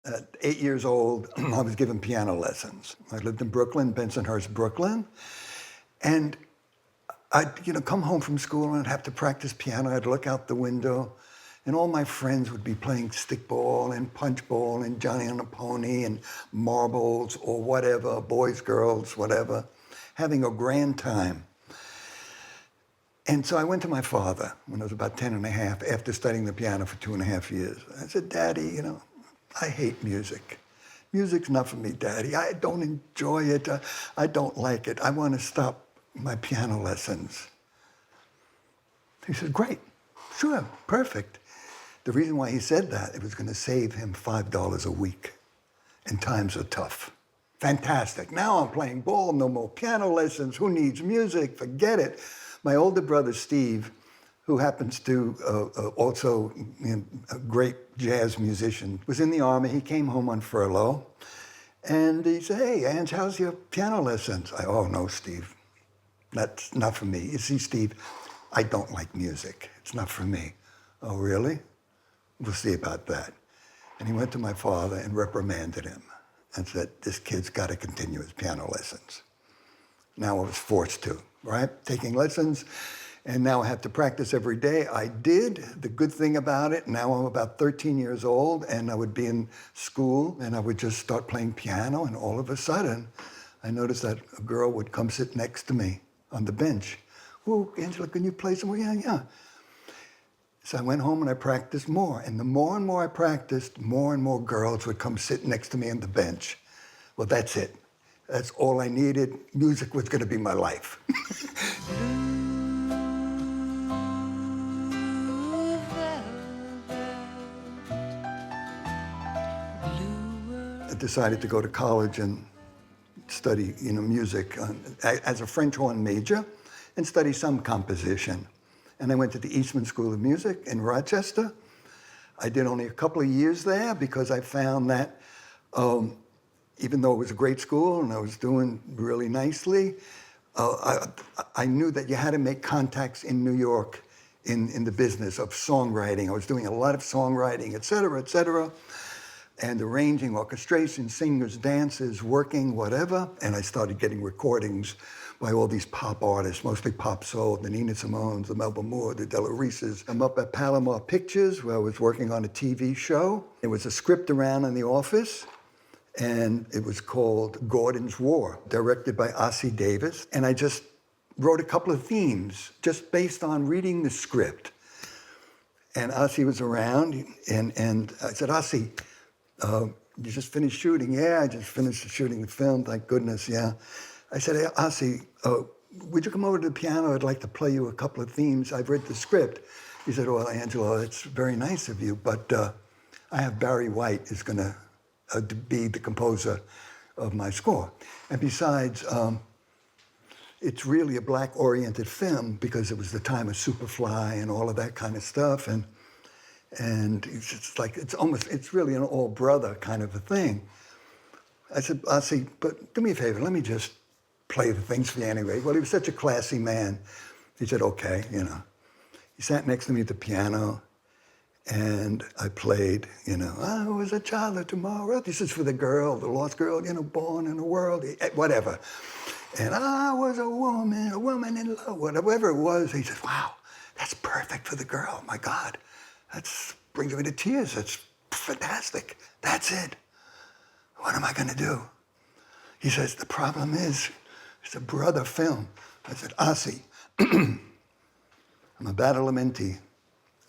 At 8 years old, I was given piano lessons. I lived in Brooklyn, Bensonhurst, Brooklyn. And I'd, come home from school and I'd have to practice piano. I'd look out the window and all my friends would be playing stickball and punchball and Johnny on a Pony and marbles or whatever, boys, girls, whatever, having a grand time. And so I went to my father when I was about 10 and a half after studying the piano for 2.5 years. I said, Daddy, I hate music. Music's not for me, Daddy. I don't enjoy it. I don't like it. I want to stop my piano lessons. He said, great, sure, perfect. The reason why he said that, it was going to save him $5 a week. And times are tough. Fantastic. Now I'm playing ball, no more piano lessons. Who needs music? Forget it. My older brother, Steve, who happens to also a great jazz musician, was in the Army. He came home on furlough. And he said, hey, Ange, how's your piano lessons? Oh, no, Steve. That's not for me. You see, Steve, I don't like music. It's not for me. Oh, really? We'll see about that. And he went to my father and reprimanded him and said, this kid's got to continue his piano lessons. Now I was forced to, right? Taking lessons, and now I have to practice every day. I did. The good thing about it, now I'm about 13 years old, and I would be in school, and I would just start playing piano, and all of a sudden, I noticed that a girl would come sit next to me on the bench. Oh, Angela, can you play some more? Yeah, yeah. So I went home and I practiced more. And the more and more I practiced, more and more girls would come sit next to me on the bench. Well, that's it. That's all I needed. Music was going to be my life. I decided to go to college and study, music as a French horn major and study some composition. And I went to the Eastman School of Music in Rochester. I did only a couple of years there because I found that even though it was a great school and I was doing really nicely, I knew that you had to make contacts in New York in the business of songwriting. I was doing a lot of songwriting, et cetera, and arranging, orchestration, singers, dancers, working, whatever. And I started getting recordings by all these pop artists, mostly pop soul, the Nina Simones, the Melba Moore, the Della Reeses. I'm up at Palomar Pictures, where I was working on a TV show. There was a script around in the office, and it was called Gordon's War, directed by Ossie Davis. And I just wrote a couple of themes, just based on reading the script. And Ossie was around, and I said, Ossie, you just finished shooting? Yeah, I just finished shooting the film, thank goodness, yeah. I said, hey, Ossie, would you come over to the piano? I'd like to play you a couple of themes. I've read the script. He said, well, Angelo, it's very nice of you, but I have Barry White is going to be the composer of my score. And besides, it's really a black-oriented film because it was the time of Superfly and all of that kind of stuff. And it's really an all-brother kind of a thing. I said, Ossie, but do me a favor, let me just play the things for you anyway. Well, he was such a classy man. He said, okay, He sat next to me at the piano, and I played, I was a child of tomorrow. This is for the girl, the lost girl, born in the world, whatever. And I was a woman in love, whatever it was. He said, wow, that's perfect for the girl. My God, that brings me to tears. That's fantastic. That's it. What am I going to do? He says, the problem is, it's a brother film. I said, Ossie, I'm a Badalamenti.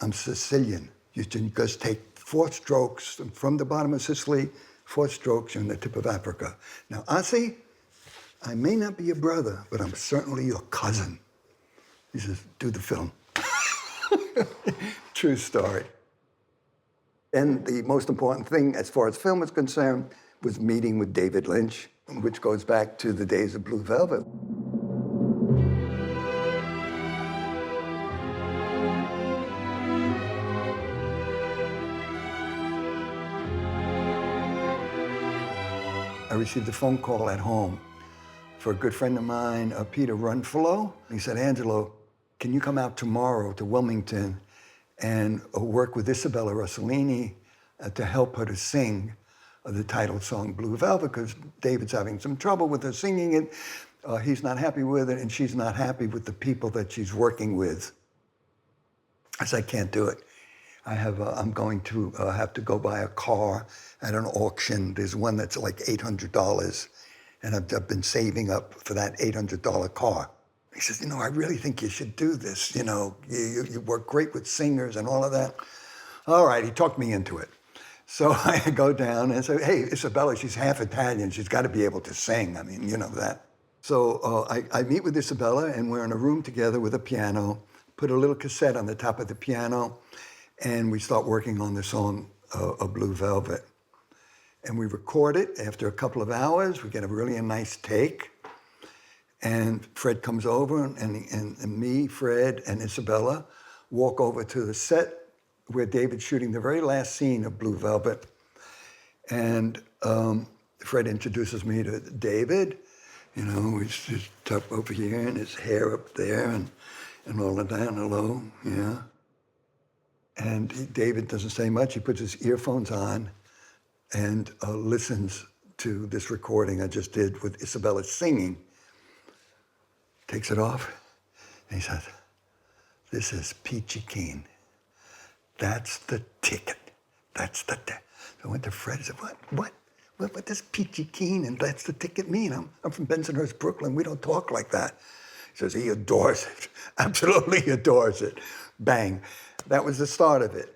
I'm Sicilian. You just take 4 strokes from the bottom of Sicily, 4 strokes, you're in the tip of Africa. Now, Ossie, I may not be your brother, but I'm certainly your cousin. He says, do the film. True story. And the most important thing, as far as film is concerned, was meeting with David Lynch, which goes back to the days of Blue Velvet. I received a phone call at home for a good friend of mine, Peter Runfellow. He said, Angelo, can you come out tomorrow to Wilmington and work with Isabella Rossellini to help her to sing the title song, Blue Velvet, because David's having some trouble with her singing it. He's not happy with it, and she's not happy with the people that she's working with. I said, I can't do it. I'm going to have to go buy a car at an auction. There's one that's like $800, and I've been saving up for that $800 car. He says, I really think you should do this. You work great with singers and all of that. All right, he talked me into it. So I go down and say, hey, Isabella, she's half Italian. She's got to be able to sing. I mean, you know that. So I meet with Isabella, and we're in a room together with a piano, put a little cassette on the top of the piano, and we start working on the song, Blue Velvet. And we record it. After a couple of hours, we get a really nice take. And Fred comes over, and me, Fred, and Isabella walk over to the set where David's shooting the very last scene of Blue Velvet. And Fred introduces me to David. He's just up over here and his hair up there and all of that, hello, yeah. And David doesn't say much. He puts his earphones on and listens to this recording I just did with Isabella singing. Takes it off, and he says, this is Peachy Keen. That's the ticket. That's the ticket. So I went to Fred and said, what does Peachy Keen and that's the ticket mean? I'm from Bensonhurst, Brooklyn. We don't talk like that. He says he adores it. Absolutely adores it. Bang. That was the start of it.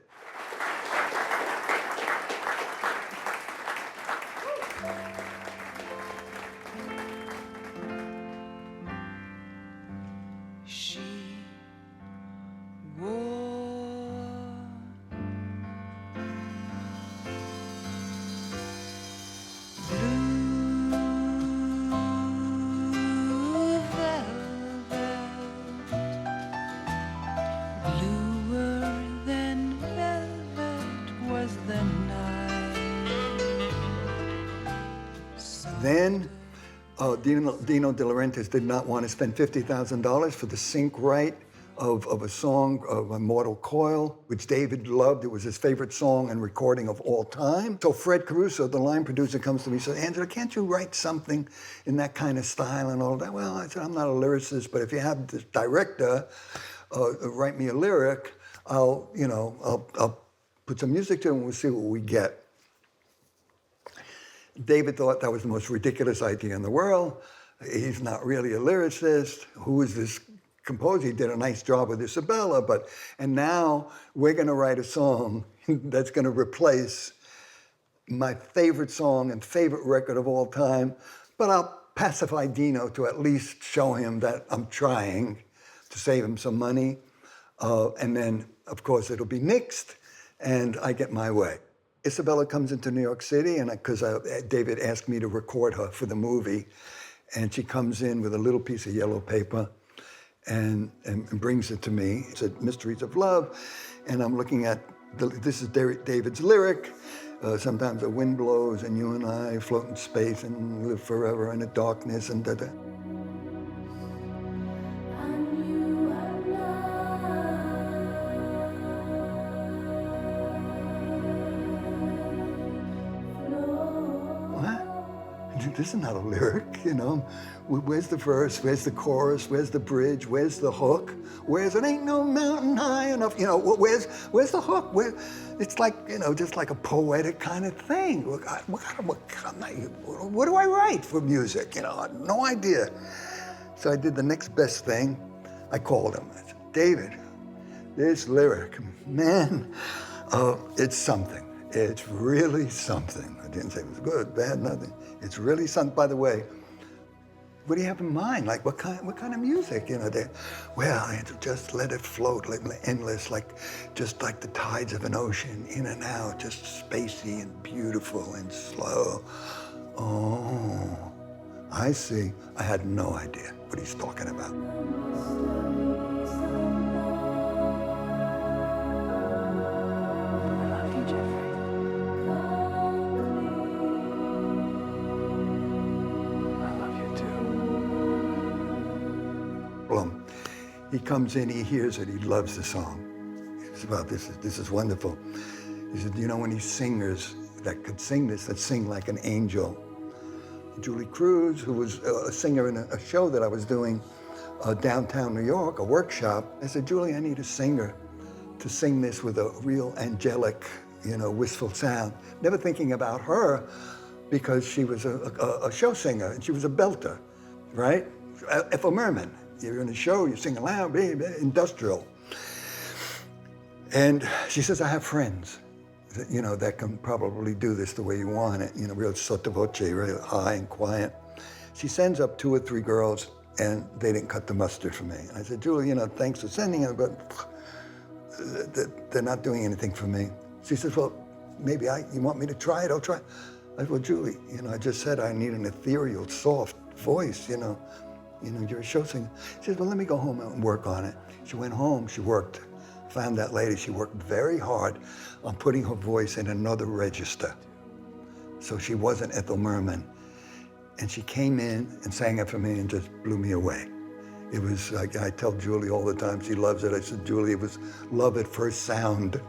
She wore blue velvet, bluer than velvet was the night. Then Dino De Laurentiis did not want to spend $50,000 for the sync right of a song, of Immortal Coil, which David loved. It was his favorite song and recording of all time. So Fred Caruso, the line producer, comes to me and says, Angela, can't you write something in that kind of style and all that? Well, I said, I'm not a lyricist, but if you have the director write me a lyric, I'll put some music to it and we'll see what we get. David thought that was the most ridiculous idea in the world. He's not really a lyricist. Who is this composer? He did a nice job with Isabella, and now we're gonna write a song that's gonna replace my favorite song and favorite record of all time, but I'll pacify Dino to at least show him that I'm trying to save him some money. And then, of course, it'll be mixed, and I get my way. Isabella comes into New York City, and because David asked me to record her for the movie, and she comes in with a little piece of yellow paper and brings it to me. It said, Mysteries of Love, and I'm looking at, this is David's lyric, sometimes the wind blows and you and I float in space and live forever in the darkness and da-da. This is not a lyric, Where's the verse? Where's the chorus? Where's the bridge? Where's the hook? Where's it ain't no mountain high enough? Where's the hook? It's like, just like a poetic kind of thing. What do I write for music? I had no idea. So I did the next best thing. I called him. I said, David, this lyric, man, it's something. It's really something. I didn't say it was good, bad, nothing. It's really something. By the way, what do you have in mind? Like what kind of music? Well, Andrew, just let it float, like endless, just like the tides of an ocean, in and out, just spacey and beautiful and slow. Oh, I see. I had no idea what he's talking about. He comes in, he hears it, he loves the song. He says, well, this is wonderful. He said, when these singers that could sing this, that sing like an angel. Julie Cruz, who was a singer in a show that I was doing downtown New York, a workshop. I said, Julie, I need a singer to sing this with a real angelic, wistful sound. Never thinking about her because she was a show singer and she was a belter, right? Ethel Merman, you're in a show, you sing loud, baby, industrial. And she says, I have friends that, that can probably do this the way you want it, real sotto voce, real high and quiet. She sends up 2 or 3 girls and they didn't cut the mustard for me. And I said, Julie, thanks for sending them, but they're not doing anything for me. She says, well, maybe you want me to try it? I'll try. I said, well, Julie, I just said I need an ethereal, soft voice, you're a show singer. She says, well, let me go home and work on it. She went home, she worked, found that lady, she worked very hard on putting her voice in another register. So she wasn't Ethel Merman. And she came in and sang it for me and just blew me away. It was like, I tell Julie all the time, she loves it. I said, Julie, it was love at first sound.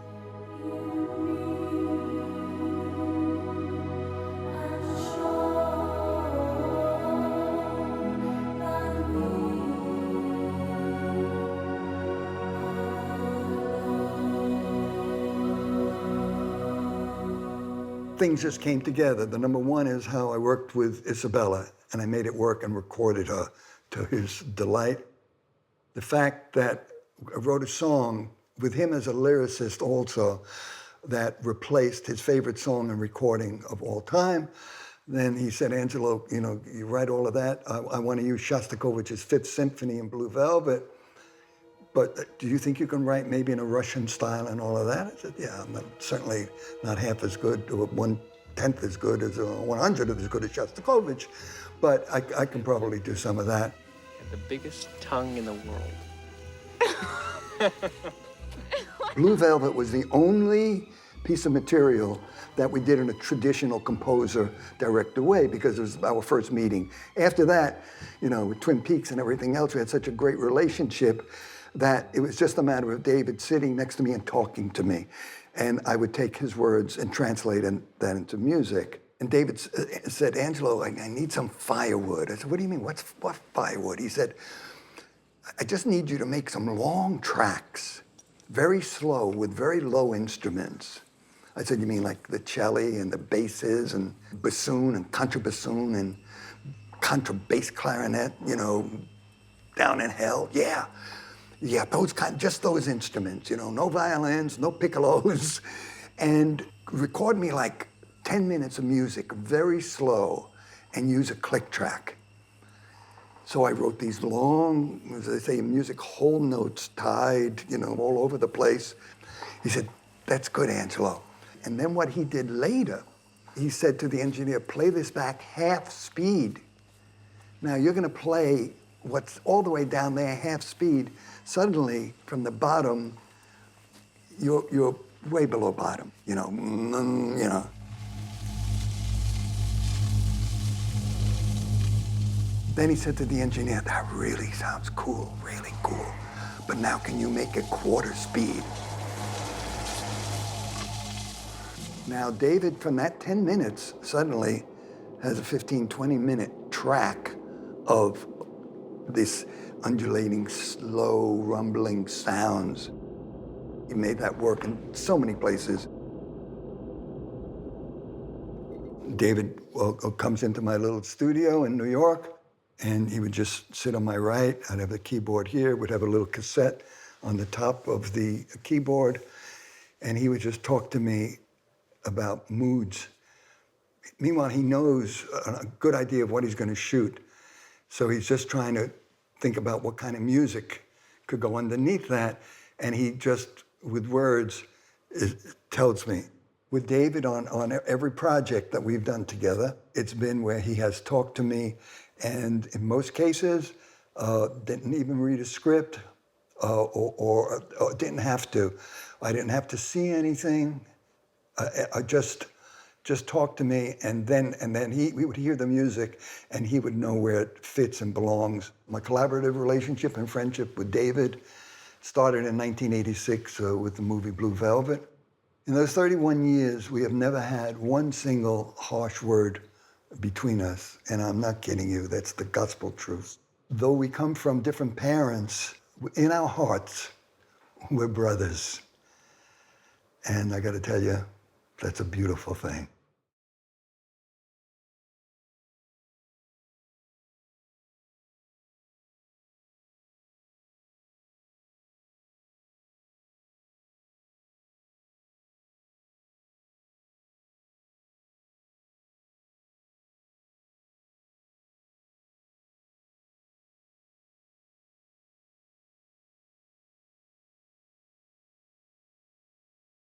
Things just came together. The number one is how I worked with Isabella, and I made it work and recorded her to his delight. The fact that I wrote a song with him as a lyricist also that replaced his favorite song and recording of all time. Then he said, Angelo, you write all of that. I want to use Shostakovich's Fifth Symphony in Blue Velvet. But do you think you can write maybe in a Russian style and all of that? I said, yeah, I'm certainly not half as good, or 1/10 as good, as 100th as good as Shostakovich, but I can probably do some of that. And the biggest tongue in the world. Blue Velvet was the only piece of material that we did in a traditional composer-director way because it was our first meeting. After that, with Twin Peaks and everything else, we had such a great relationship that it was just a matter of David sitting next to me and talking to me. And I would take his words and translate that into music. And David said, Angelo, I need some firewood. I said, what do you mean, what firewood? He said, I just need you to make some long tracks, very slow, with very low instruments. I said, you mean like the cello and the basses and bassoon and contrabassoon and contrabass clarinet, down in hell? Yeah. Yeah, just those instruments, no violins, no piccolos, and record me like 10 minutes of music, very slow, and use a click track. So I wrote these long, as they say in music, whole notes tied, all over the place. He said, that's good, Angelo. And then what he did later, he said to the engineer, play this back half speed. Now you're gonna play what's all the way down there, half speed. Suddenly, from the bottom, you're way below bottom, Then he said to the engineer, that really sounds cool, really cool. But now can you make it quarter speed? Now David, from that 10 minutes, suddenly has a 15, 20-minute track of this undulating, slow, rumbling sounds. He made that work in so many places. David comes into my little studio in New York, and he would just sit on my right. I'd have the keyboard here, would have a little cassette on the top of the keyboard, and he would just talk to me about moods. Meanwhile, he knows a good idea of what he's going to shoot. So he's just trying to think about what kind of music could go underneath that. And he just, with words, tells me. With David on every project that we've done together, it's been where he has talked to me and in most cases, didn't even read a script or didn't have to. I didn't have to see anything. I just talk to me, and then we would hear the music, and he would know where it fits and belongs. My collaborative relationship and friendship with David started in 1986 with the movie Blue Velvet. In those 31 years, we have never had one single harsh word between us. And I'm not kidding you, that's the gospel truth. Though we come from different parents, in our hearts, we're brothers. And I got to tell you, that's a beautiful thing.